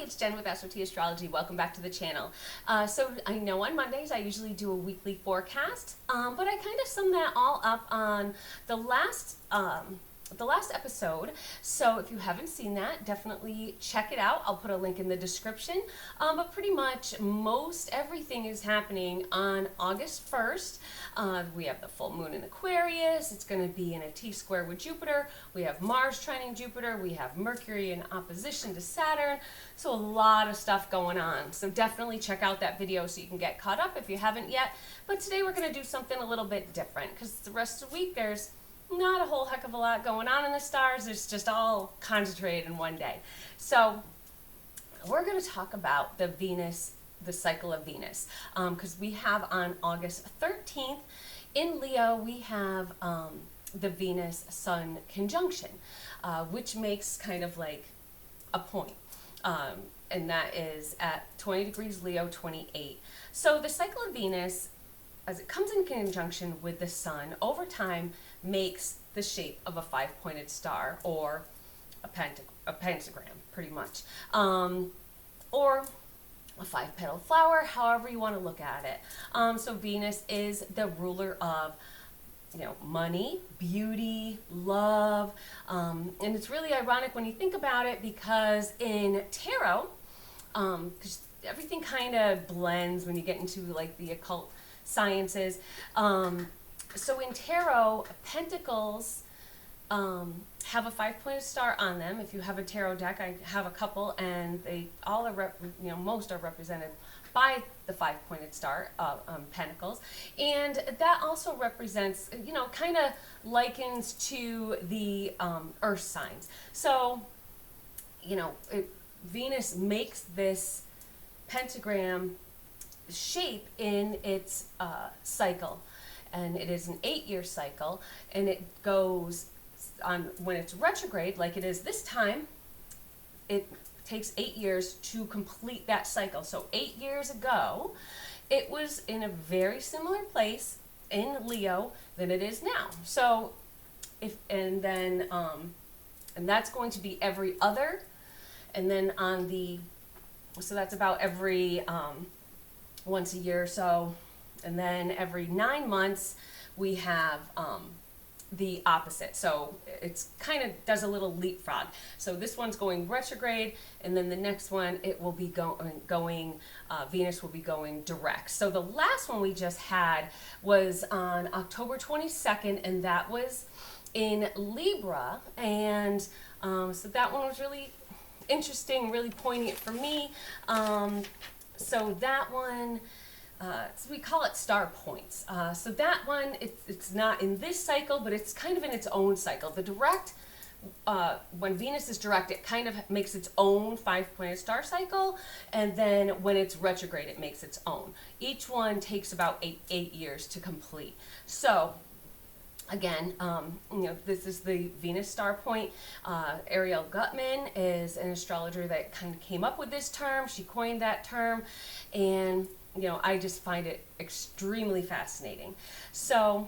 it's Jen with SOT Astrology. Welcome back to the channel. So I know on Mondays I usually do a weekly forecast, but I kind of sum that all up on the last episode. So if you haven't seen that, definitely check it out. I'll put a link in the description. But pretty much most everything is happening on August 1st. We have the full moon in Aquarius. It's going to be in a T-square with Jupiter. We have Mars trining Jupiter. We have Mercury in opposition to Saturn. So a lot of stuff going on. So definitely check out that video so you can get caught up if you haven't yet. But today we're going to do something a little bit different because the rest of the week there's not a whole heck of a lot going on in the stars. It's just all concentrated in one day. So we're going to talk about the cycle of Venus, because we have on August 13th in Leo, we have the Venus-Sun conjunction, which makes kind of like a point. And that is at 20 degrees Leo, 28. So the cycle of Venus, as it comes in conjunction with the sun, over time makes the shape of a five-pointed star or a pentagram, pretty much, or a five-petal flower, however you want to look at it. So Venus is the ruler of, money, beauty, love, and it's really ironic when you think about it because in tarot, because everything kind of blends when you get into like the occult sciences. So in tarot, pentacles have a five-pointed star on them. If you have a tarot deck, I have a couple, and they all are, most are represented by the five-pointed star pentacles, and that also represents, kind of likens to the earth signs. So, Venus makes this pentagram shape in its cycle, and it is an 8-year cycle, and it goes on when it's retrograde like it is this time. It takes 8 years to complete that cycle. So 8 years ago it was in a very similar place in Leo than it is now. So and that's going to be every other, and then so that's about every once a year or so, and then every 9 months we have the opposite. So it's kind of does a little leapfrog. So this one's going retrograde, and then the next one it will be going Venus will be going direct. So the last one we just had was on October 22nd, and that was in Libra, and so that one was really interesting, really poignant for me. So that one, so we call it star points. So that one, it's not in this cycle, but it's kind of in its own cycle. The direct, when Venus is direct, it kind of makes its own five-pointed star cycle, and then when it's retrograde, it makes its own. Each one takes about eight years to complete. So again, this is the Venus star point. Ariel Gutman is an astrologer that kind of came up with this term. She coined that term, and I just find it extremely fascinating. So,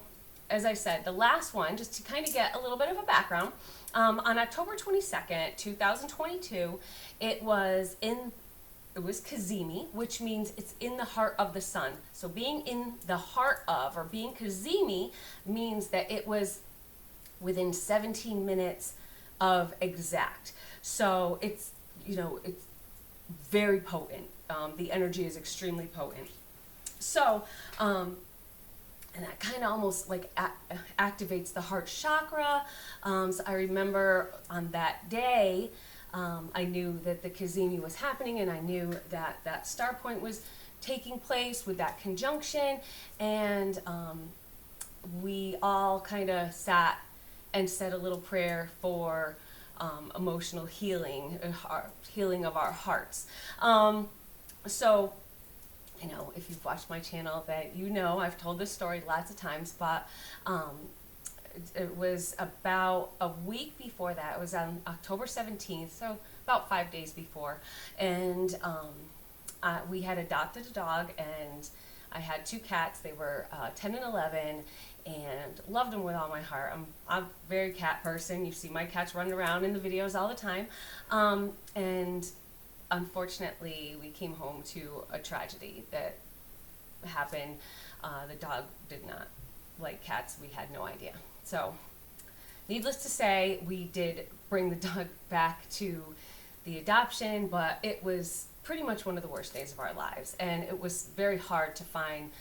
as I said, the last one, just to kind of get a little bit of a background, on October 22nd, 2022, it was Cazimi, which means it's in the heart of the sun. So being in the heart of, or being Cazimi, means that it was within 17 minutes of exact. So it's, it's very potent. The energy is extremely potent. So, and that kind of almost like activates the heart chakra. So I remember on that day, I knew that the Cazimi was happening, and I knew that that star point was taking place with that conjunction, and we all kind of sat and said a little prayer for emotional healing, healing of our hearts. So, if you've watched my channel, that I've told this story lots of times, but it was about a week before that. It was on October 17th, so about 5 days before, and we had adopted a dog, and I had 2 cats. They were 10 and 11, and loved them with all my heart. I'm a very cat person. You see my cats running around in the videos all the time, and unfortunately, we came home to a tragedy that happened. The dog did not like cats. We had no idea. So, needless to say, we did bring the dog back to the adoption, but it was pretty much one of the worst days of our lives. And it was very hard to find,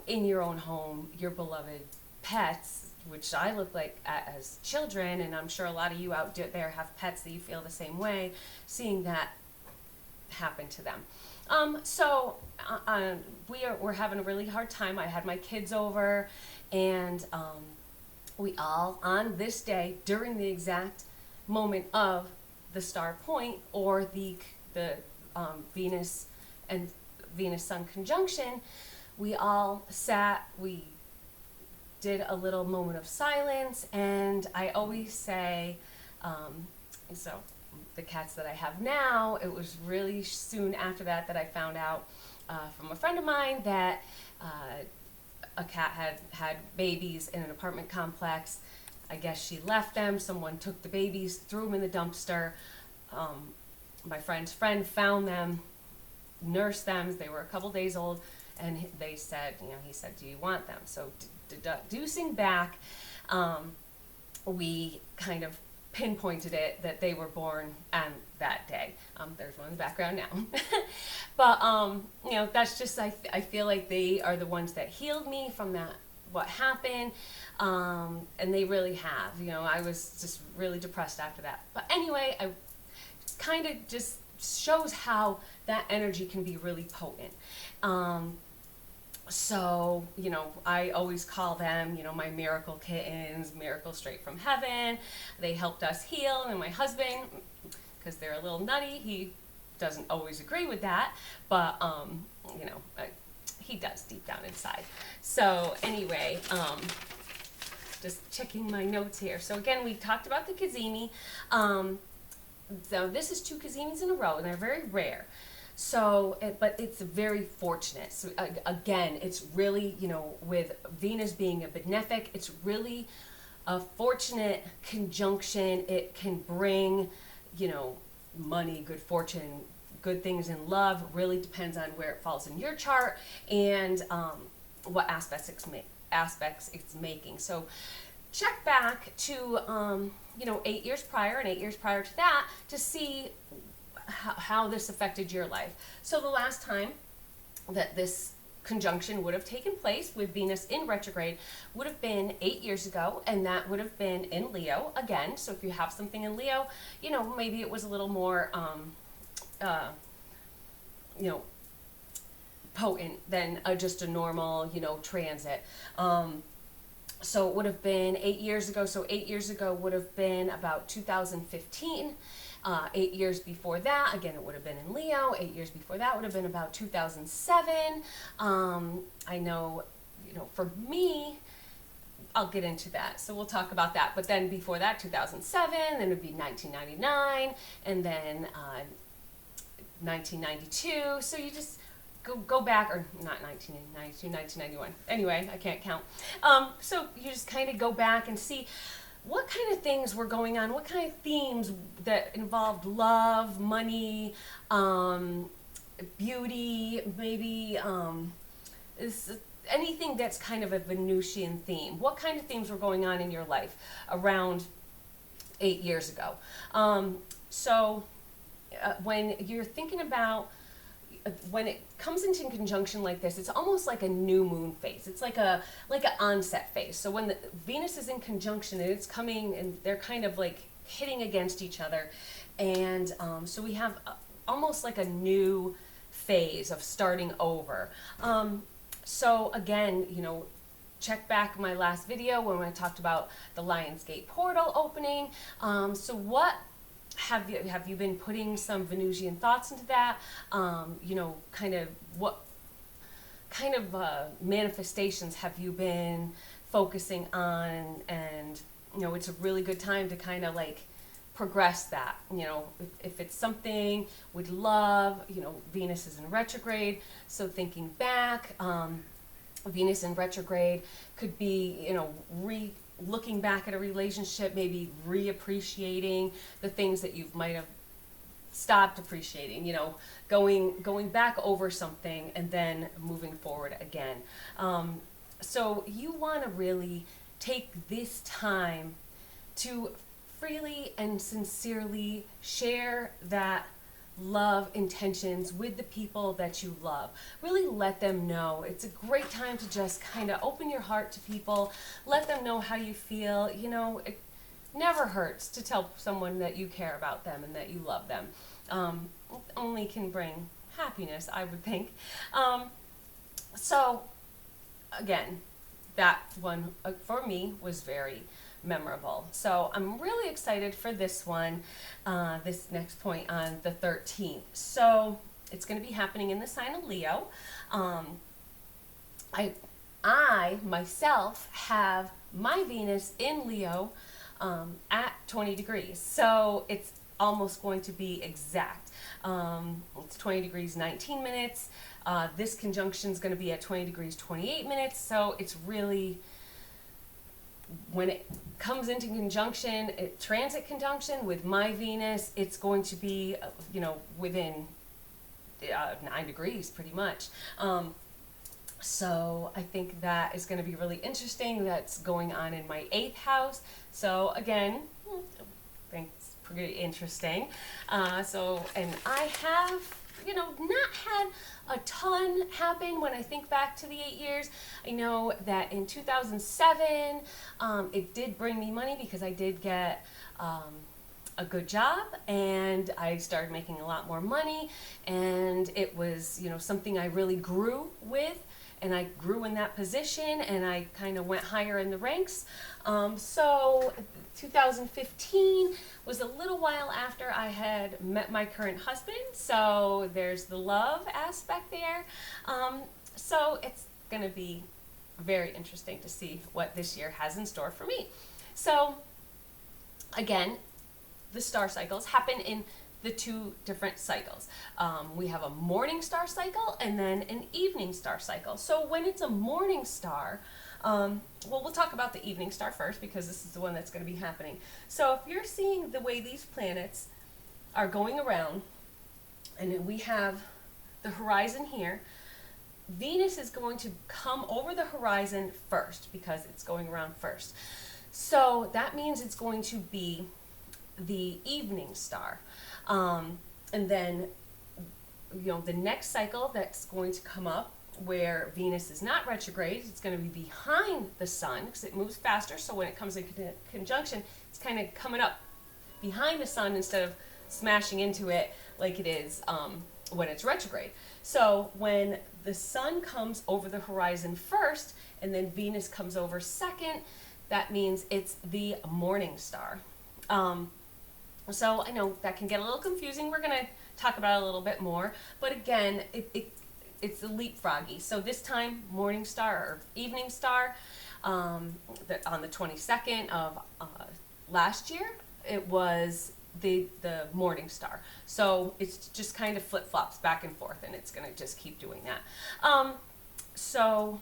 in your own home, your beloved pets, which I look like as children, and I'm sure a lot of you out there have pets that you feel the same way, seeing that happen to them. We're having a really hard time. I had my kids over, and we all, on this day, during the exact moment of the star point, or the Venus and Venus-Sun conjunction, we all sat, we did a little moment of silence, and I always say, so the cats that I have now, it was really soon after that I found out from a friend of mine that a cat had babies in an apartment complex. I guess she left them, someone took the babies, threw them in the dumpster. My friend's friend found them, nursed them, they were a couple days old, and they said, he said, do you want them? So deducing back, we kind of pinpointed it that they were born on that day. There's one in the background now. But, that's just, I feel like they are the ones that healed me from that, what happened, and they really have. I was just really depressed after that. But anyway, I kind of just shows how that energy can be really potent. So, I always call them, my miracle kittens, miracle straight from heaven. They helped us heal, and my husband, because they're a little nutty, he doesn't always agree with that, but, he does deep down inside. So anyway, just checking my notes here. So again, we talked about the Cazimi. So this is 2 Cazimis in a row, and they're very rare. So, but it's very fortunate. So again, it's really, with Venus being a benefic, it's really a fortunate conjunction. It can bring, money, good fortune, good things in love. Really depends on where it falls in your chart and what aspects it's making. So check back to 8 years prior and 8 years prior to that to see how this affected your life. So the last time that this conjunction would have taken place with Venus in retrograde would have been 8 years ago, and that would have been in Leo again. So if you have something in Leo, maybe it was a little more potent than just a normal transit. So it would have been 8 years ago. So 8 years ago would have been about 2015. 8 years before that, again, it would have been in Leo. 8 years before that would have been about 2007. I know, for me, I'll get into that. So we'll talk about that. But then before that, 2007, then it would be 1999, and then 1992. So you just go back, or not 1992, 1991. Anyway, I can't count. So you just kind of go back and see what kind of things were going on, what kind of themes that involved love, money, beauty, maybe anything that's kind of a Venusian theme. What kind of themes were going on in your life around 8 years ago? When you're thinking about, when it comes into conjunction like this, it's almost like a new moon phase. It's like an onset phase. So when the Venus is in conjunction and it's coming, and they're kind of like hitting against each other, and so we have almost like a new phase of starting over. So again, check back my last video when I talked about the Lionsgate portal opening. So what have you been putting some Venusian thoughts into that? Kind of what kind of manifestations have you been focusing on? And it's a really good time to kind of like progress that. If it's something with love, Venus is in retrograde, so thinking back, Venus in retrograde could be, looking back at a relationship, maybe reappreciating the things that you might have stopped appreciating, going back over something and then moving forward again. So you want to really take this time to freely and sincerely share that love intentions with the people that you love. Really let them know. It's a great time to just kind of open your heart to people, let them know how you feel. It never hurts to tell someone that you care about them and that you love them. It only can bring happiness, I would think. So again, that one for me was very memorable. So I'm really excited for this one, this next point on the 13th. So it's going to be happening in the sign of Leo. I myself have my Venus in Leo at 20 degrees. So it's almost going to be exact. It's 20 degrees 19 minutes. This conjunction is going to be at 20 degrees 28 minutes. So it's really, when it comes into conjunction, transit conjunction with my Venus, it's going to be, within 9 degrees pretty much. So I think that is going to be really interesting. That's going on in my 8th house. So again, I think it's pretty interesting. And I have, not had a ton happen when I think back to the 8 years. I know that in 2007, it did bring me money because I did get a good job and I started making a lot more money, and it was, something I really grew with, and I grew in that position and I kind of went higher in the ranks. So 2015 was a little while after I had met my current husband, so there's the love aspect there. So it's going to be very interesting to see what this year has in store for me. So again, the star cycles happen in the 2 different cycles. We have a morning star cycle and then an evening star cycle. So when it's a morning star, we'll talk about the evening star first because this is the one that's going to be happening. So if you're seeing the way these planets are going around, and we have the horizon here, Venus is going to come over the horizon first because it's going around first. So that means it's going to be the evening star. And then, the next cycle that's going to come up where Venus is not retrograde, it's going to be behind the sun because it moves faster. So when it comes in conjunction, it's kind of coming up behind the sun instead of smashing into it like it is when it's retrograde. So when the sun comes over the horizon first and then Venus comes over second, that means it's the morning star. So I know that can get a little confusing. We're going to talk about it a little bit more. But again, it's a leapfroggy. So this time, morning star or evening star, on the 22nd of last year, it was the morning star. So it's just kind of flip-flops back and forth, and it's going to just keep doing that. So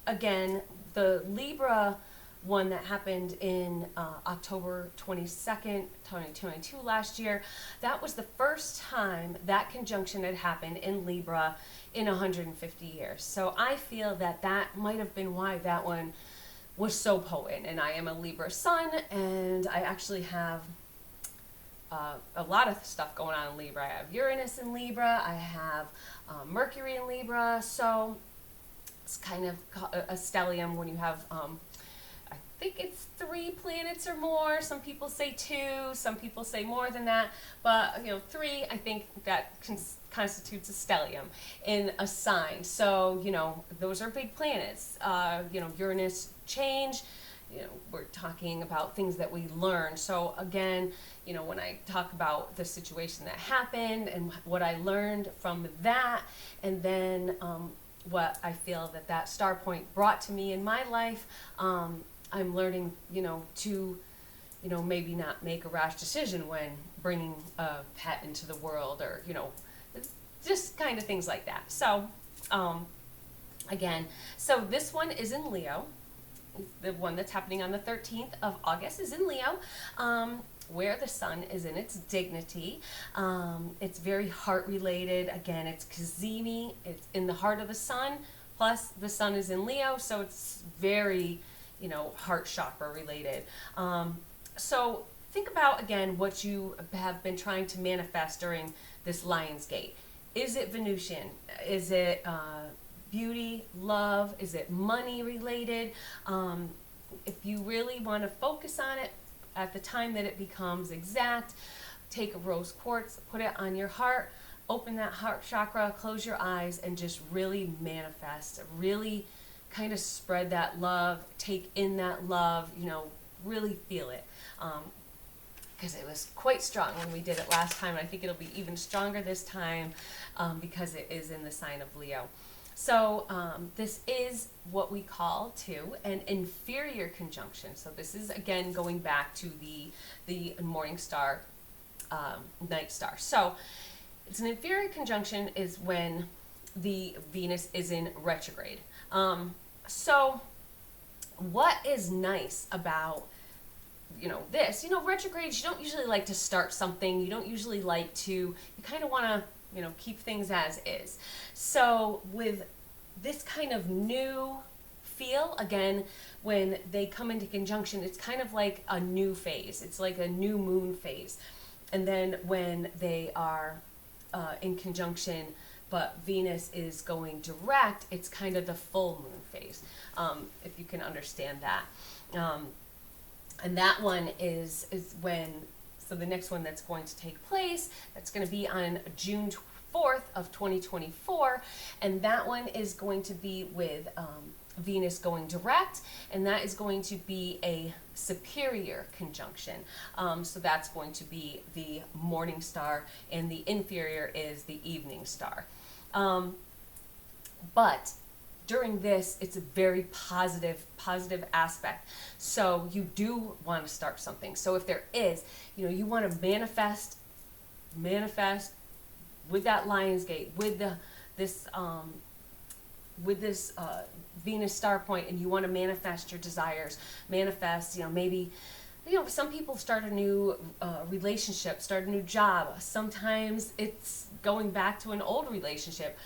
again, the Libra one that happened in October 22nd, 2022 last year, that was the first time that conjunction had happened in Libra in 150 years. So I feel that might have been why that one was so potent. And I am a Libra sun, and I actually have a lot of stuff going on in Libra. I have Uranus in Libra, I have Mercury in Libra, so it's kind of a stellium when you have I think it's 3 planets or more. Some people say 2, some people say more than that, but 3, I think that constitutes a stellium in a sign. So those are big planets. Uranus change. We're talking about things that we learn. So again, when I talk about the situation that happened and what I learned from that, and then what I feel that star point brought to me in my life, I'm learning, to, maybe not make a rash decision when bringing a pet into the world, or, just kind of things like that. So, again, so this one is in Leo. The one that's happening on the 13th of August is in Leo. where the sun is in its dignity. It's very heart related. Again, it's Cazimi. It's in the heart of the sun. Plus, the sun is in Leo, so it's very, heart chakra related. So think about, again, what you have been trying to manifest during this Lion's Gate. Is it Venusian? Is it beauty, love? Is it money related? If you really want to focus on it at the time that it becomes exact, take a rose quartz, put it on your heart, open that heart chakra, close your eyes, and just really manifest. Really kind of spread that love, take in that love, really feel it. Because it was quite strong when we did it last time, and I think it'll be even stronger this time because it is in the sign of Leo. So this is what we call, too, an inferior conjunction. So this is, again, going back to the morning star, night star. So it's an inferior conjunction is when the Venus is in retrograde. So what is nice about this, retrogrades, you don't usually like to start something. You don't usually like to, you kind of want to, keep things as is. So with this kind of new feel, again, when they come into conjunction, it's kind of like a new phase. It's like a new moon phase. And then when they are in conjunction, but Venus is going direct, it's kind of the full moon phase, if you can understand that. And that one is when, so the next one that's going to take place, that's going to be on June 4th of 2024, and that one is going to be with Venus going direct, and that is going to be a superior conjunction. So that's going to be the morning star, and the inferior is the evening star. But during this, it's a very positive aspect. So you do want to start something. So if there is, you want to manifest with that Lion's Gate, with this Venus star point, and you want to manifest your desires, manifest, maybe, some people start a new relationship, start a new job. Sometimes it's going back to an old relationship.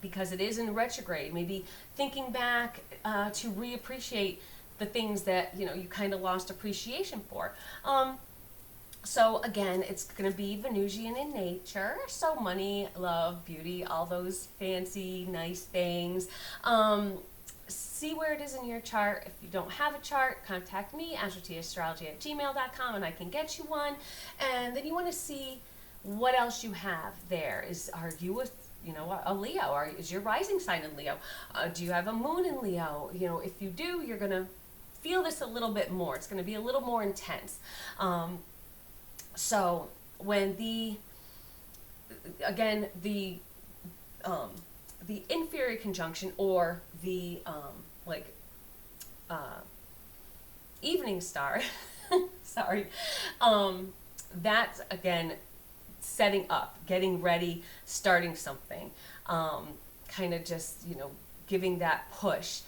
Because it is in retrograde, maybe thinking back to reappreciate the things that you kind of lost appreciation for. So again, it's going to be Venusian in nature, so money, love, beauty, all those fancy, nice things. See where it is in your chart. If you don't have a chart, contact me, AstroTastrology@gmail.com, and I can get you one. And then you want to see what else you have there. Are you a Leo? Is your rising sign in Leo? Do you have a moon in Leo? If you do, you're going to feel this a little bit more. It's going to be a little more intense. So when the inferior conjunction, or the evening star, sorry, that's, again, setting up, getting ready, starting something, kind of just, giving that push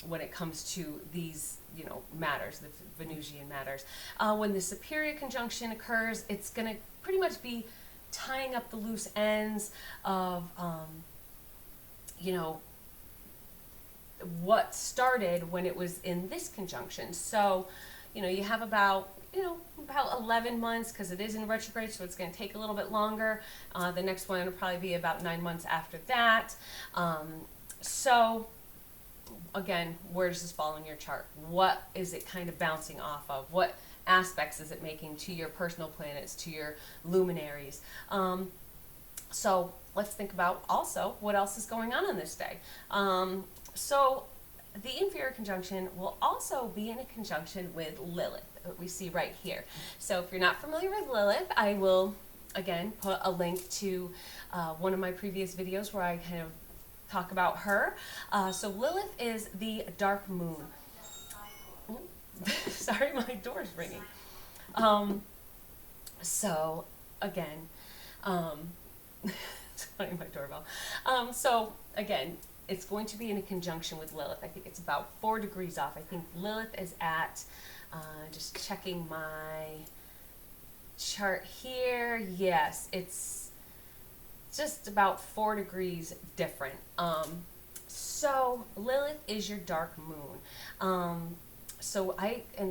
when it comes to these, matters, the Venusian matters. When the superior conjunction occurs, it's going to pretty much be tying up the loose ends of, what started when it was in this conjunction. So, you have about 11 months, because it is in retrograde, so it's going to take a little bit longer. The next one will probably be about 9 months after that. So again, where does this fall in your chart? What is it kind of bouncing off of? What aspects is it making to your personal planets, to your luminaries? So let's think about also what else is going on this day. So the inferior conjunction will also be in a conjunction with Lilith, that we see right here. So if you're not familiar with Lilith, I will, again, put a link to one of my previous videos where I kind of talk about her. So Lilith is the dark moon. Sorry, my door's ringing. So again, sorry, my doorbell. So again, it's going to be in a conjunction with Lilith. I think it's about 4 degrees off. I think Lilith is at Just checking my chart here. Yes, it's just about 4 degrees different. So Lilith is your dark moon. And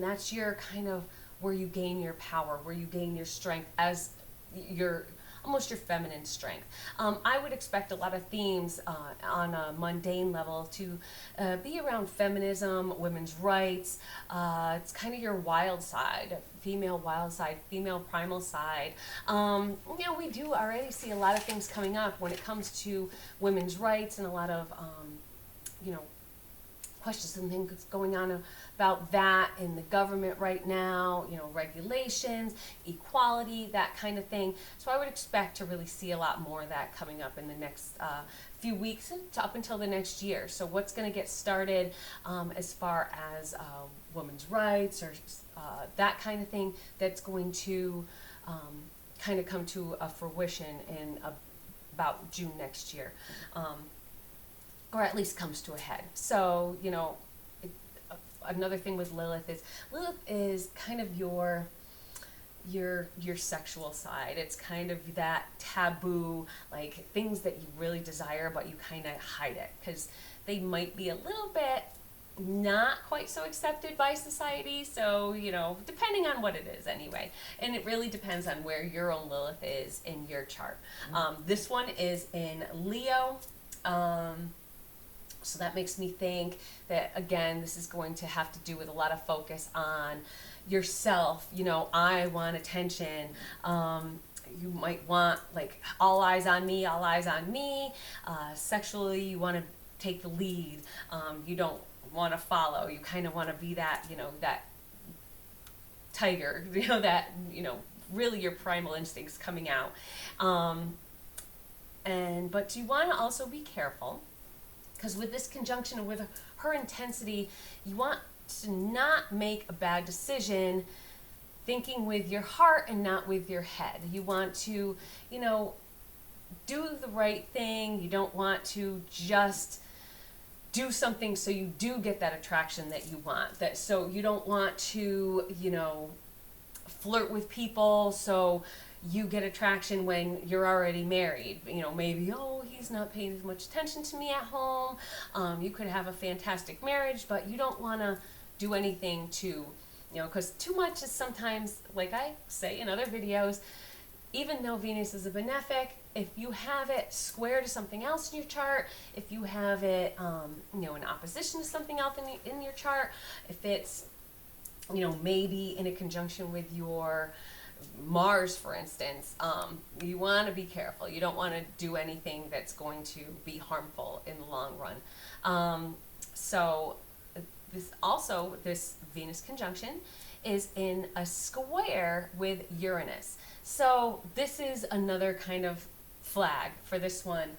that's your kind of where you gain your power, where you gain your strength as your almost your feminine strength. I would expect a lot of themes on a mundane level to be around feminism, women's rights. It's kind of your wild side, female primal side. We do already see a lot of things coming up when it comes to women's rights, and a lot of questions and things going on about that in the government right now, regulations, equality, that kind of thing. So I would expect to really see a lot more of that coming up in the next few weeks and up until the next year. So what's going to get started as far as women's rights or that kind of thing, that's going to kind of come to a fruition in about June next year. Or at least comes to a head. So, another thing with Lilith is kind of your sexual side. It's kind of that taboo, like things that you really desire, but you kind of hide it because they might be a little bit not quite so accepted by society. So, depending on what it is anyway. And it really depends on where your own Lilith is in your chart. This one is in Leo. So that makes me think that, again, this is going to have to do with a lot of focus on yourself. I want attention. You might want, like, all eyes on me, all eyes on me. Sexually, you want to take the lead. You don't want to follow. You kind of want to be that, that tiger, really your primal instincts coming out. But you want to also be careful, because with this conjunction and with her intensity, you want to not make a bad decision thinking with your heart and not with your head. You want to, do the right thing. You don't want to just do something so you do get that attraction that you want. So you don't want to, flirt with people so you get attraction when you're already married. Maybe, he's not paying as much attention to me at home. You could have a fantastic marriage, but you don't want to do anything to, because too much is sometimes, like I say in other videos, even though Venus is a benefic, if you have it square to something else in your chart, if you have it, in opposition to something else in your chart, if it's, maybe in a conjunction with your Mars, for instance, you want to be careful. You don't want to do anything that's going to be harmful in the long run. So this Venus conjunction is in a square with Uranus. So this is another kind of flag for this one,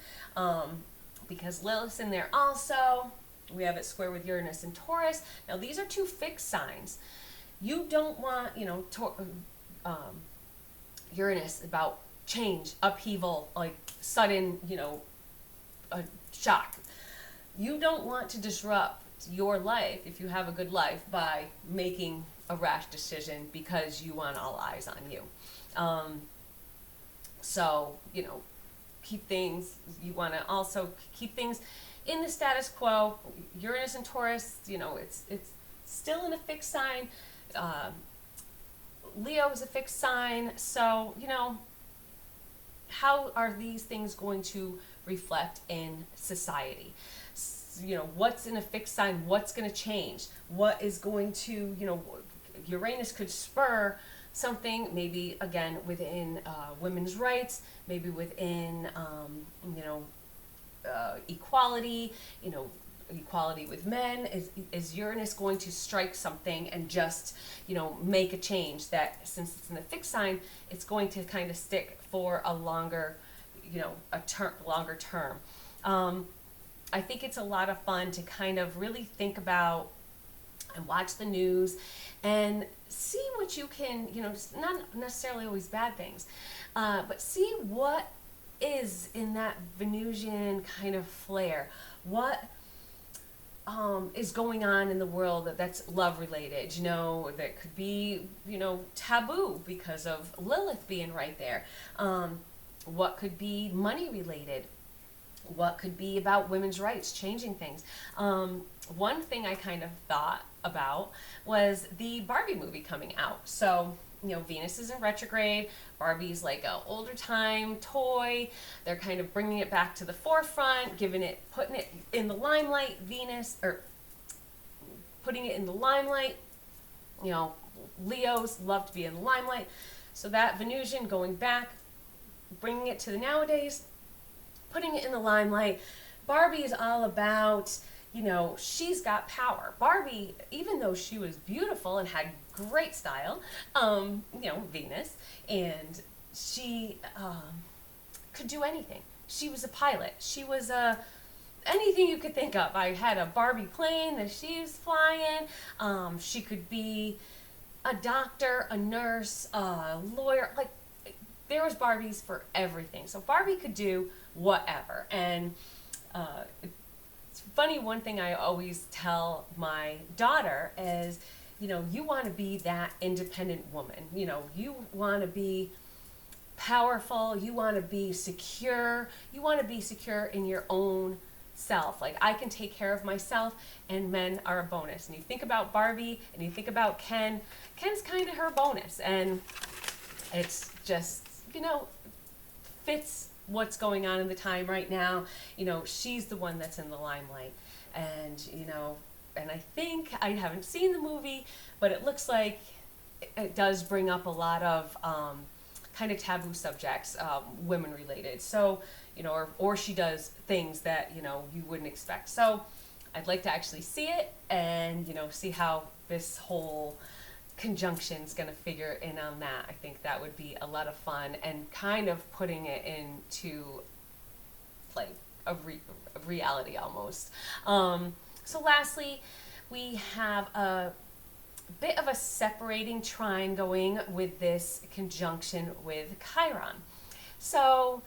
because Lilith's in there also. We have it square with Uranus and Taurus. Now these are two fixed signs. You don't want, Uranus about change, upheaval, like sudden, a shock. You don't want to disrupt your life, if you have a good life, by making a rash decision because you want all eyes on you. So, you want to also keep things in the status quo. Uranus and Taurus, it's still in a fixed sign. Leo is a fixed sign. So, how are these things going to reflect in society? What's in a fixed sign? What's going to change? What is going to, Uranus could spur something, maybe again within women's rights, maybe within, equality, equality with men. Is Uranus going to strike something and just, make a change that, since it's in the fixed sign, it's going to kind of stick for a longer, longer term. I think it's a lot of fun to kind of really think about and watch the news and see what you can, not necessarily always bad things, but see what is in that Venusian kind of flare. What is going on in the world that's love related, that could be, taboo because of Lilith being right there. What could be money related? What could be about women's rights, changing things? One thing I kind of thought about was the Barbie movie coming out. So, Venus is in retrograde. Barbie's like an older time toy. They're kind of bringing it back to the forefront, putting it in the limelight. Putting it in the limelight. Leos love to be in the limelight. So that Venusian going back, bringing it to the nowadays, putting it in the limelight. Barbie is all about, she's got power. Barbie, even though she was beautiful and had great style, Venus, and she could do anything. She was a pilot. She was anything you could think of. I had a Barbie plane that she was flying. She could be a doctor, a nurse, a lawyer. Like, there was Barbies for everything. So Barbie could do whatever. And it's funny, one thing I always tell my daughter is, you want to be that independent woman. You want to be powerful. You want to be secure. You want to be secure in your own self. Like, I can take care of myself, and men are a bonus. And you think about Barbie and you think about Ken. Ken's kind of her bonus. And it's just, fits what's going on in the time right now. She's the one that's in the limelight. And, and I think, I haven't seen the movie, but it looks like it does bring up a lot of kind of taboo subjects, women related. So, or she does things that, you wouldn't expect. So I'd like to actually see it and, see how this whole conjunction's going to figure in on that. I think that would be a lot of fun, and kind of putting it into like a reality almost. So lastly, we have a bit of a separating trine going with this conjunction with Chiron. So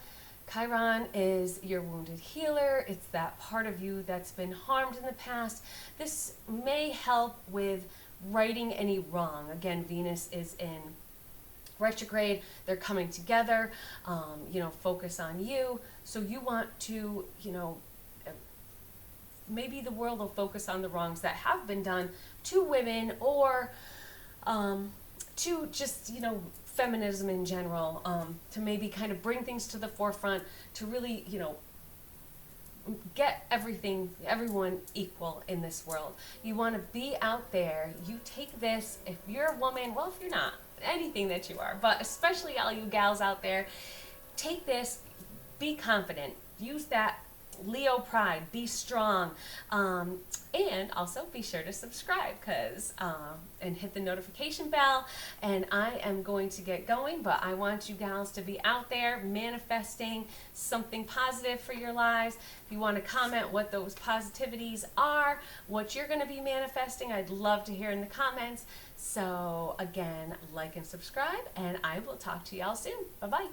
Chiron is your wounded healer. It's that part of you that's been harmed in the past. This may help with righting any wrong. Again, Venus is in retrograde. They're coming together, focus on you. So you want to, maybe the world will focus on the wrongs that have been done to women, or to just, feminism in general, to maybe kind of bring things to the forefront, to really, get everyone equal in this world. You want to be out there. You take this, if you're a woman, well, if you're not, anything that you are, but especially all you gals out there, take this, be confident, use that Leo pride, be strong, and also be sure to subscribe, and hit the notification bell. And I am going to get going, but I want you gals to be out there manifesting something positive for your lives. If you want to comment what those positivities are, what you're going to be manifesting, I'd love to hear in the comments. So again, like and subscribe, and I will talk to y'all soon. Bye-bye.